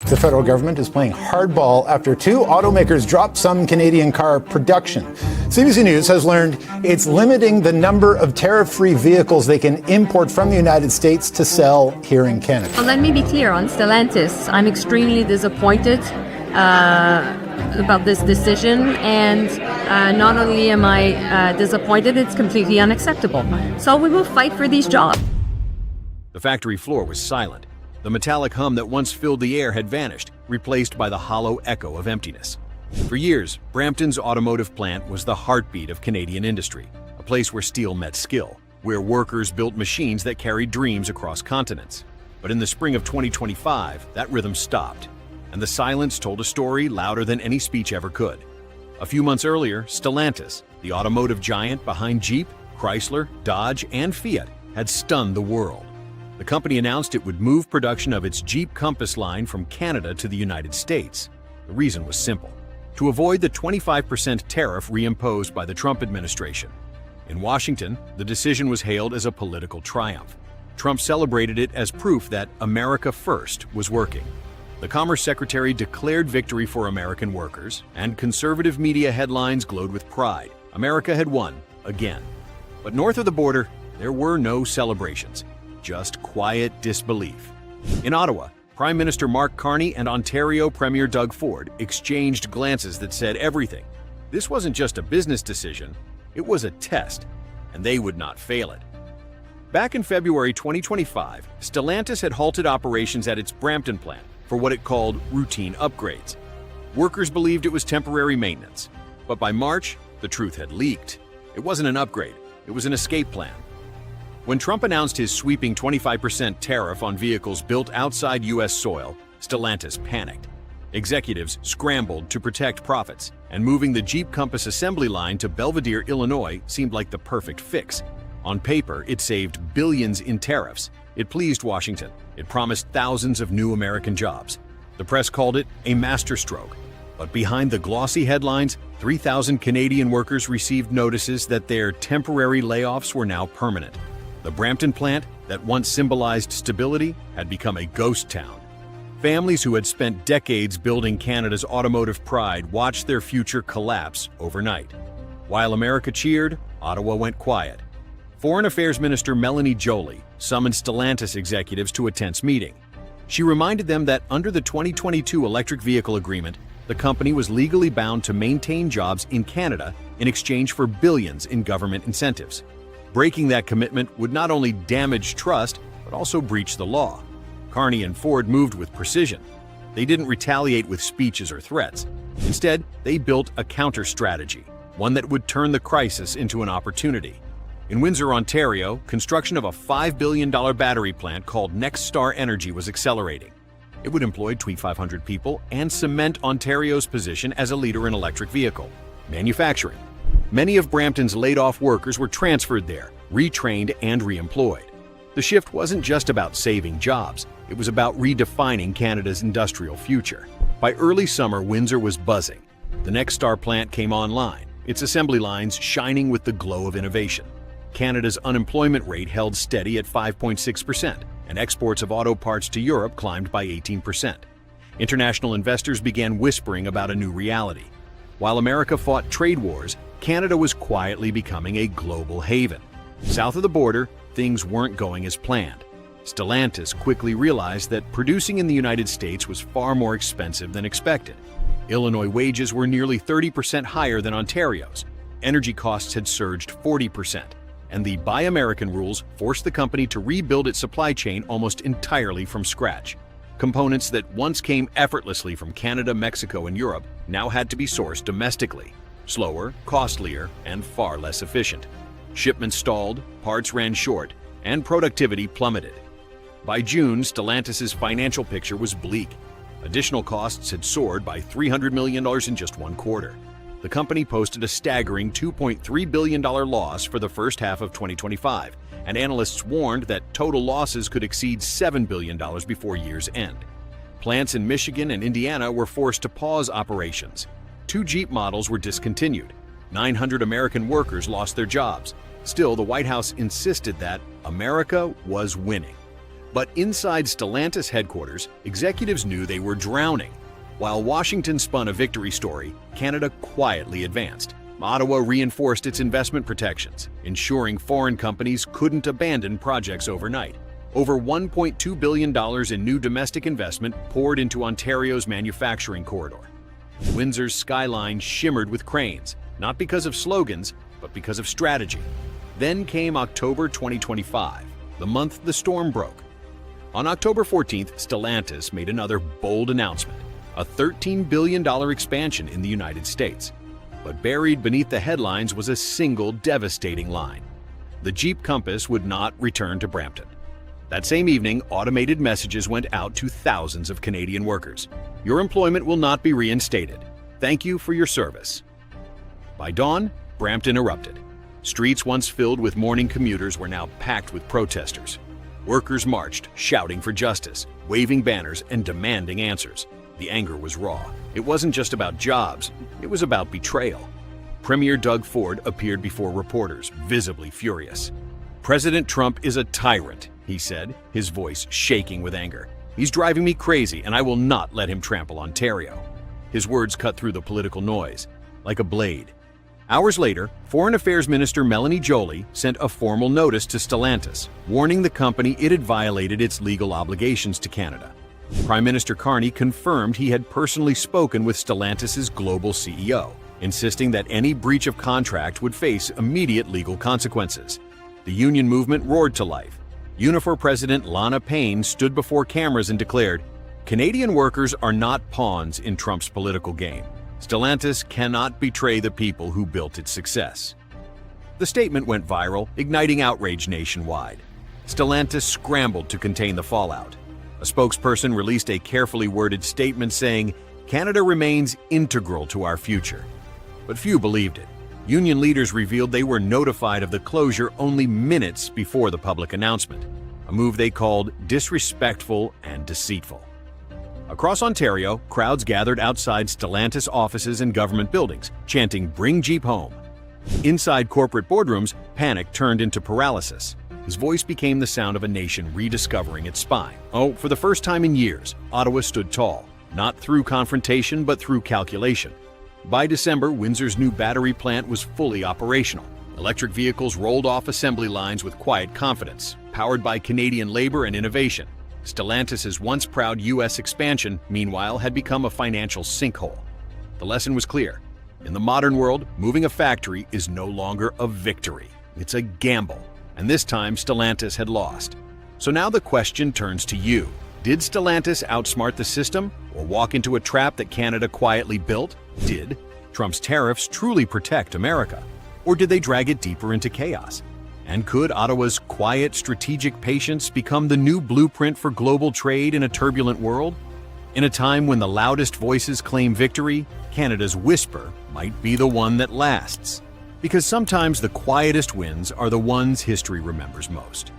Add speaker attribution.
Speaker 1: The federal government is playing hardball after two automakers dropped some Canadian car production. CBC News has learned it's limiting the number of tariff-free vehicles they can import from the United States to sell here in Canada.
Speaker 2: Well, let me be clear on Stellantis. I'm extremely disappointed about this decision, and not only am I disappointed, it's completely unacceptable. So we will fight for these jobs.
Speaker 3: The factory floor was silent. The metallic hum that once filled the air had vanished, replaced by the hollow echo of emptiness. For years, Brampton's automotive plant was the heartbeat of Canadian industry, a place where steel met skill, where workers built machines that carried dreams across continents. But in the spring of 2025, that rhythm stopped, and the silence told a story louder than any speech ever could. A few months earlier, Stellantis, the automotive giant behind Jeep, Chrysler, Dodge, and Fiat, had stunned the world. The company announced it would move production of its Jeep Compass line from Canada to the United States. The reason was simple: to avoid the 25% tariff reimposed by the Trump administration. In Washington, the decision was hailed as a political triumph. Trump celebrated it as proof that America First was working. The Commerce Secretary declared victory for American workers, and conservative media headlines glowed with pride. America had won, again. But north of the border, there were no celebrations. Just quiet disbelief. In Ottawa, Prime Minister Mark Carney and Ontario Premier Doug Ford exchanged glances that said everything. This wasn't just a business decision, it was a test, and they would not fail it. Back in February 2025, Stellantis had halted operations at its Brampton plant for what it called routine upgrades. Workers believed it was temporary maintenance, but by March, the truth had leaked. It wasn't an upgrade, it was an escape plan. When Trump announced his sweeping 25% tariff on vehicles built outside U.S. soil, Stellantis panicked. Executives scrambled to protect profits, and moving the Jeep Compass assembly line to Belvidere, Illinois seemed like the perfect fix. On paper, it saved billions in tariffs. It pleased Washington. It promised thousands of new American jobs. The press called it a masterstroke. But behind the glossy headlines, 3,000 Canadian workers received notices that their temporary layoffs were now permanent. The Brampton plant, that once symbolized stability, had become a ghost town. Families who had spent decades building Canada's automotive pride watched their future collapse overnight. While America cheered, Ottawa went quiet. Foreign Affairs Minister Melanie Joly summoned Stellantis executives to a tense meeting. She reminded them that under the 2022 electric vehicle agreement, the company was legally bound to maintain jobs in Canada in exchange for billions in government incentives. Breaking that commitment would not only damage trust, but also breach the law. Carney and Ford moved with precision. They didn't retaliate with speeches or threats. Instead, they built a counter-strategy, one that would turn the crisis into an opportunity. In Windsor, Ontario, construction of a $5 billion battery plant called Next Star Energy was accelerating. It would employ 2,500 people and cement Ontario's position as a leader in electric vehicle manufacturing. Many of Brampton's laid-off workers were transferred there, retrained and reemployed. The shift wasn't just about saving jobs, it was about redefining Canada's industrial future. By early summer, Windsor was buzzing. The Next Star plant came online, its assembly lines shining with the glow of innovation. Canada's unemployment rate held steady at 5.6%, and exports of auto parts to Europe climbed by 18%. International investors began whispering about a new reality. While America fought trade wars, Canada was quietly becoming a global haven. South of the border, things weren't going as planned. Stellantis quickly realized that producing in the United States was far more expensive than expected. Illinois wages were nearly 30% higher than Ontario's. Energy costs had surged 40%, and the Buy American rules forced the company to rebuild its supply chain almost entirely from scratch. Components that once came effortlessly from Canada, Mexico, and Europe now had to be sourced domestically. Slower, costlier, and far less efficient. Shipments stalled, parts ran short, and productivity plummeted. By June, Stellantis' financial picture was bleak. Additional costs had soared by $300 million in just one quarter. The company posted a staggering $2.3 billion loss for the first half of 2025, and analysts warned that total losses could exceed $7 billion before year's end. Plants in Michigan and Indiana were forced to pause operations. 2 Jeep models were discontinued. 900 American workers lost their jobs. Still, the White House insisted that America was winning. But inside Stellantis headquarters, executives knew they were drowning. While Washington spun a victory story, Canada quietly advanced. Ottawa reinforced its investment protections, ensuring foreign companies couldn't abandon projects overnight. Over $1.2 billion in new domestic investment poured into Ontario's manufacturing corridor. Windsor's skyline shimmered with cranes, not because of slogans, but because of strategy. Then came October 2025, the month the storm broke. On October 14th, Stellantis made another bold announcement, a $13 billion expansion in the United States. But buried beneath the headlines was a single devastating line. The Jeep Compass would not return to Brampton. That same evening, automated messages went out to thousands of Canadian workers. Your employment will not be reinstated. Thank you for your service. By dawn, Brampton erupted. Streets once filled with morning commuters were now packed with protesters. Workers marched, shouting for justice, waving banners, and demanding answers. The anger was raw. It wasn't just about jobs, it was about betrayal. Premier Doug Ford appeared before reporters, visibly furious. "President Trump is a tyrant," he said, his voice shaking with anger. "He's driving me crazy, and I will not let him trample Ontario." His words cut through the political noise, like a blade. Hours later, Foreign Affairs Minister Melanie Joly sent a formal notice to Stellantis, warning the company it had violated its legal obligations to Canada. Prime Minister Carney confirmed he had personally spoken with Stellantis' global CEO, insisting that any breach of contract would face immediate legal consequences. The union movement roared to life. Unifor President Lana Payne stood before cameras and declared, "Canadian workers are not pawns in Trump's political game. Stellantis cannot betray the people who built its success." The statement went viral, igniting outrage nationwide. Stellantis scrambled to contain the fallout. A spokesperson released a carefully worded statement saying, "Canada remains integral to our future." But few believed it. Union leaders revealed they were notified of the closure only minutes before the public announcement, a move they called disrespectful and deceitful. Across Ontario, crowds gathered outside Stellantis offices and government buildings, chanting, "Bring Jeep home." Inside corporate boardrooms, panic turned into paralysis. His voice became the sound of a nation rediscovering its spine. Oh, for the first time in years, Ottawa stood tall, not through confrontation but through calculation. By December, Windsor's new battery plant was fully operational. Electric vehicles rolled off assembly lines with quiet confidence, powered by Canadian labor and innovation. Stellantis' once proud U.S. expansion, meanwhile, had become a financial sinkhole. The lesson was clear. In the modern world, moving a factory is no longer a victory. It's a gamble. And this time, Stellantis had lost. So now the question turns to you. Did Stellantis outsmart the system, or walk into a trap that Canada quietly built? Did Trump's tariffs truly protect America? Or did they drag it deeper into chaos? And could Ottawa's quiet, strategic patience become the new blueprint for global trade in a turbulent world? In a time when the loudest voices claim victory, Canada's whisper might be the one that lasts. Because sometimes the quietest wins are the ones history remembers most.